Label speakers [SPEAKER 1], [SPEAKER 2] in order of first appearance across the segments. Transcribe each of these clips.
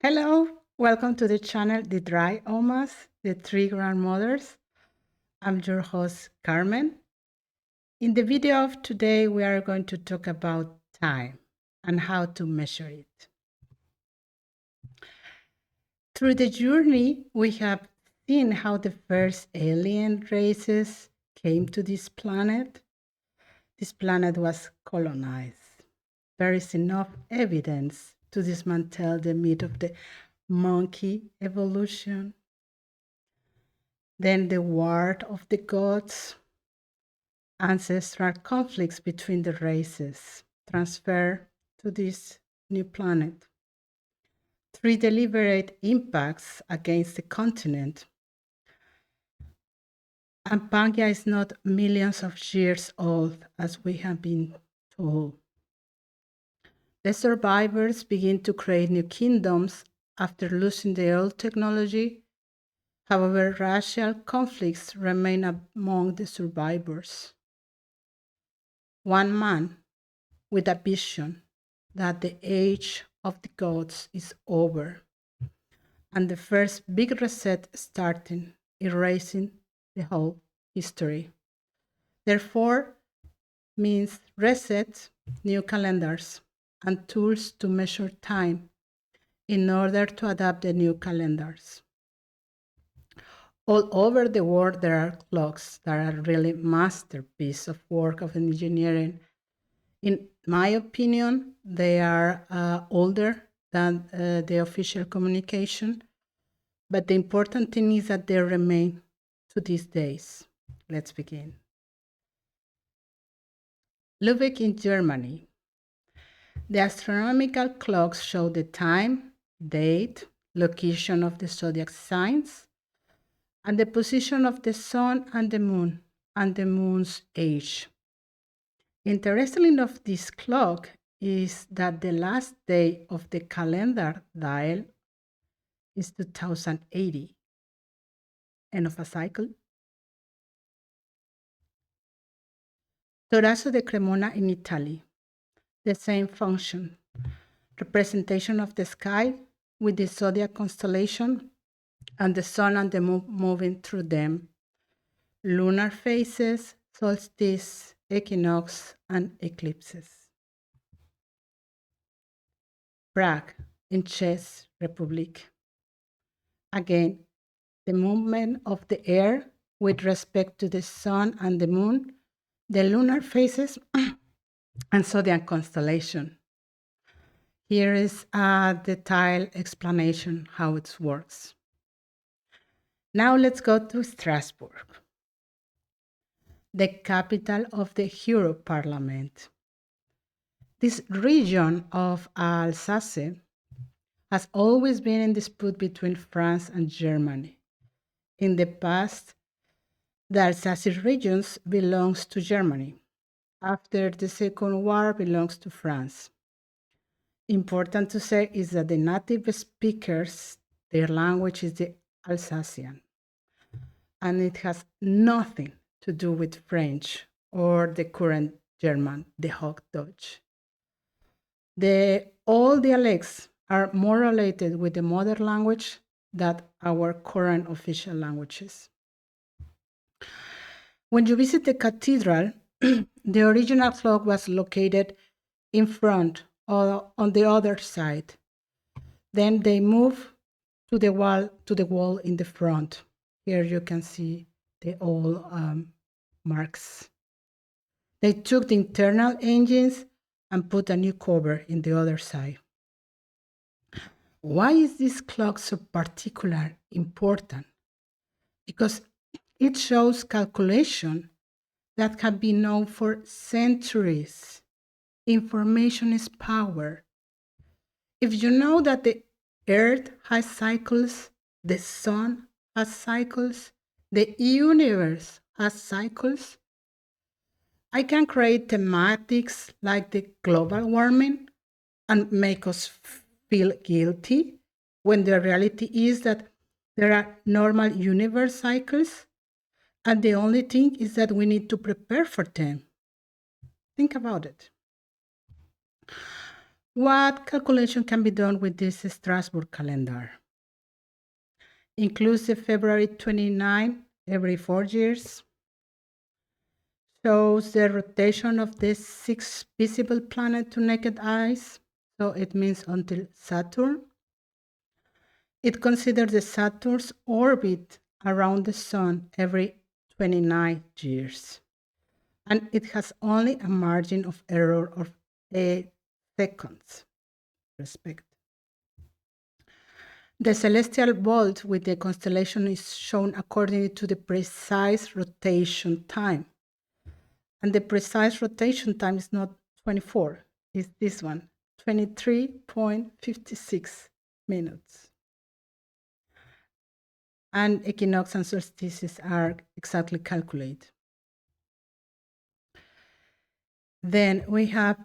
[SPEAKER 1] Hello, welcome to the channel The Dry Omas, the Three Grandmothers. I'm your host, Carmen. In the video of today, we are going to talk about time and how to measure it. Through the journey, we have seen how the first alien races came to this planet. This planet was colonized. There is enough evidence to dismantle the myth of the monkey evolution. Then the war of the gods, ancestral conflicts between the races, transfer to this new planet. Three deliberate impacts against the continent. And Pangaea is not millions of years old, as we have been told. The survivors begin to create new kingdoms after losing the old technology. However, racial conflicts remain among the survivors. One man with a vision that the age of the gods is over and the first big reset starting, erasing the whole history. Therefore, means reset, new calendars, and tools to measure time in order to adapt the new calendars. All over the world, there are clocks that are really masterpiece of work of engineering. In my opinion, they are older than the official communication, but the important thing is that they remain to these days. Let's begin. Lübeck in Germany. The astronomical clocks show the time, date, location of the zodiac signs, and the position of the sun and the moon's age. Interesting of this clock is that the last day of the calendar dial is 2080, end of a cycle. Toraso de Cremona in Italy, the same function, representation of the sky with the zodiac constellation and the sun and the moon moving through them, lunar phases, solstice, equinox, and eclipses. Prague in Czech Republic. Again, the movement of the air with respect to the sun and the moon, the lunar phases, and zodiac constellation. Here is a detailed explanation how it works. Now let's go to Strasbourg, the capital of the Euro Parliament. This region of Alsace has always been in dispute between France and Germany. In the past, the Alsace regions belongs to Germany. After the Second War, belongs to France. Important to say is that the native speakers, their language is the Alsatian, and it has nothing to do with French or the current German, the Hochdeutsch. All dialects are more related with the mother language than our current official languages. When you visit the cathedral, the original clock was located in front or on the other side. Then they moved to the wall in the front. Here you can see the old marks. They took the internal engines and put a new cover in the other side. Why is this clock so particular important? Because it shows calculation that have been known for centuries. Information is power. If you know that the earth has cycles, the sun has cycles, the universe has cycles, I can create thematics like the global warming and make us feel guilty when the reality is that there are normal universe cycles and the only thing is that we need to prepare for them. Think about it. What calculation can be done with this Strasbourg calendar? Inclusive February 29 every 4 years, shows the rotation of the six visible planets to naked eyes, so it means until Saturn. It considers the Saturn's orbit around the Sun every 29 years, and it has only a margin of error of 8 seconds. Respect. The celestial vault with the constellation is shown according to the precise rotation time. And the precise rotation time is not 24, it's this one, 23.56 minutes. And equinox and solstices are exactly calculated. Then we have,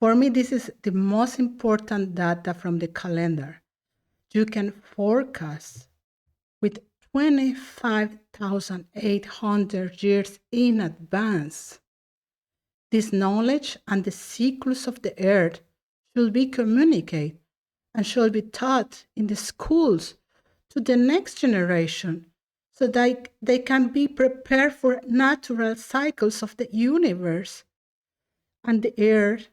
[SPEAKER 1] for me, this is the most important data from the calendar. You can forecast with 25,800 years in advance. This knowledge and the cycles of the earth should be communicated and should be taught in the schools to the next generation so that they can be prepared for natural cycles of the universe and the earth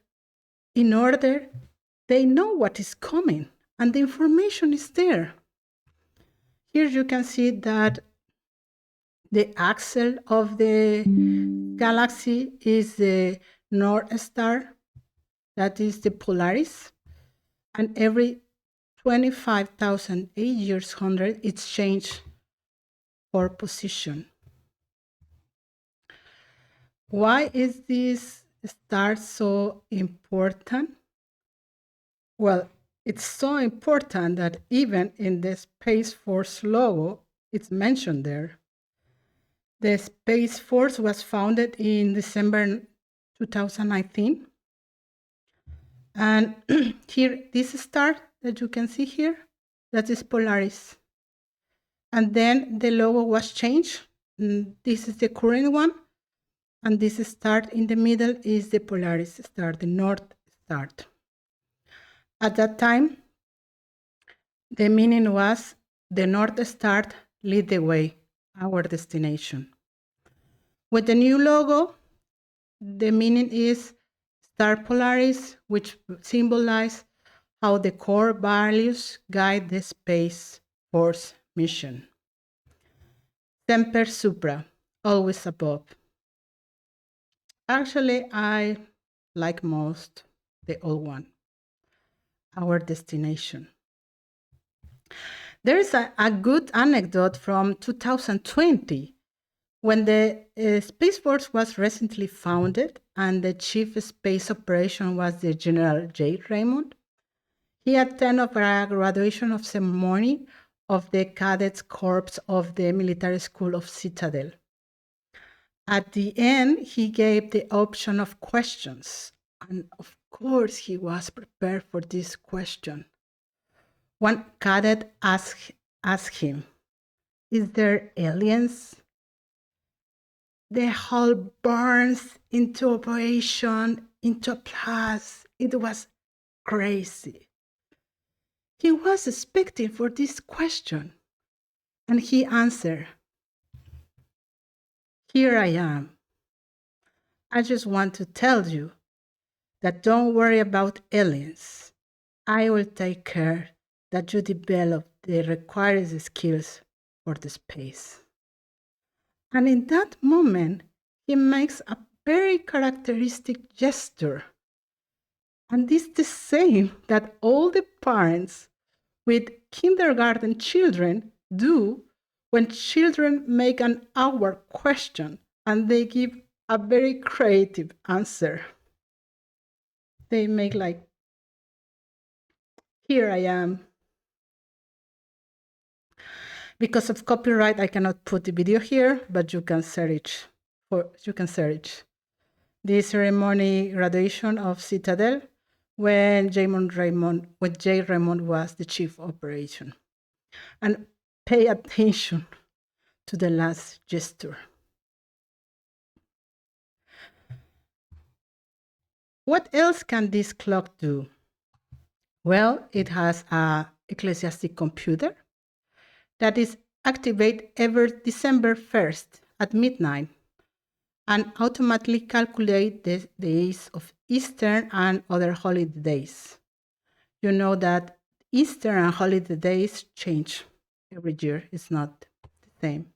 [SPEAKER 1] in order they know what is coming and the information is there. Here you can see that the axle of the galaxy is the North Star, that is the Polaris, and every 25,008 years 100, it's changed for position. Why is this star so important? Well, it's so important that even in the Space Force logo, it's mentioned there. The Space Force was founded in December 2019. And here, this star that you can see here, that is Polaris. And then the logo was changed. This is the current one. And this star in the middle is the Polaris star, the North Star. At that time, the meaning was the North Star lead the way, our destination. With the new logo, the meaning is Star Polaris, which symbolizes how the core values guide the Space Force mission. Semper Supra, always above. Actually, I like most the old one, our destination. There is a good anecdote from 2020 when the Space Force was recently founded and the chief space operation was the General J. Raymond. He attended a graduation of ceremony of the Cadets Corps of the Military School of Citadel. At the end, he gave the option of questions. And of course, he was prepared for this question. One cadet asked him, "Is there aliens?" The whole burns into operation, into applause. It was crazy. He was expecting for this question, and he answered, "Here I am. I just want to tell you that don't worry about aliens. I will take care that you develop the required skills for the space." And in that moment, he makes a very characteristic gesture. And this is the same that all the parents with kindergarten children do when children make an awkward question and they give a very creative answer. They make like, "Here I am." Because of copyright, I cannot put the video here, but you can search. The ceremony graduation of Citadel when J. Raymond was the chief operation. And pay attention to the last gesture. What else can this clock do? Well, it has a ecclesiastic computer that is activated every December 1st at midnight and automatically calculate the days of Easter and other holiday days. You know that Easter and holiday days change every year. It's not the same.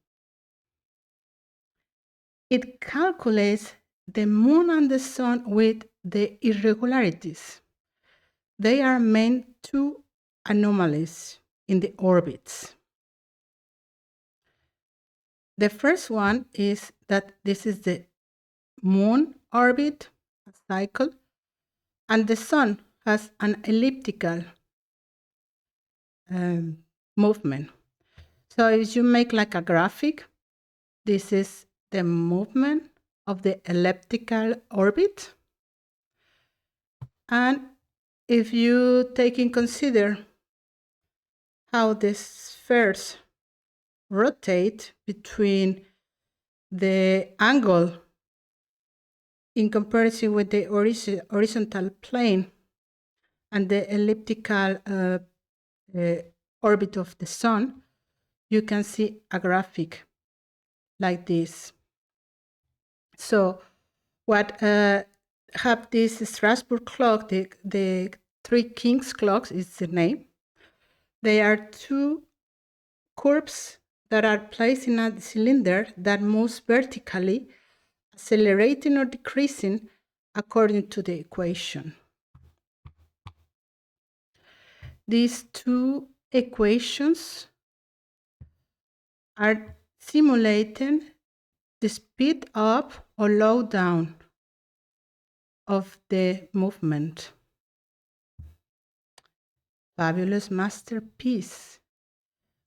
[SPEAKER 1] It calculates the moon and the sun with the irregularities. They are main two anomalies in the orbits. The first one is that this is the moon orbit cycle, and the sun has an elliptical um, movement. So if you make like a graphic, this is the movement of the elliptical orbit. And if you take in consider how the spheres rotate between the angle in comparison with the horizontal plane and the elliptical orbit of the sun, you can see a graphic like this. So what have this Strasbourg clock, the Three Kings clocks is the name. They are two curves that are placed in a cylinder that moves vertically, accelerating or decreasing according to the equation. These two equations are simulating the speed up or slow down of the movement. Fabulous masterpiece.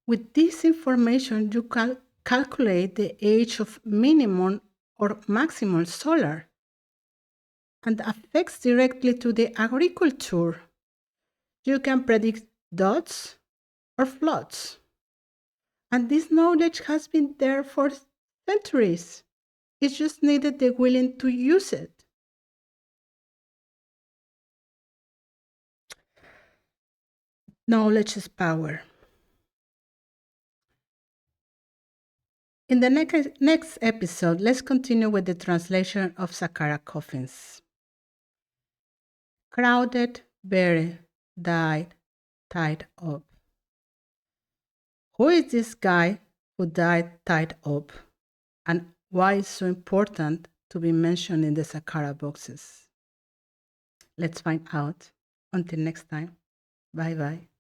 [SPEAKER 1] With this information, you can calculate the age of minimum or maximum solar and affects directly to the agriculture. You can predict droughts or floods. And this knowledge has been there for centuries. It just needed the willing to use it. Knowledge is power. In the next episode, let's continue with the translation of Saqqara coffins. Crowded, buried, died, tied up. Who is this guy who died tied up? And why is so important to be mentioned in the Saqqara boxes? Let's find out. Until next time, bye bye.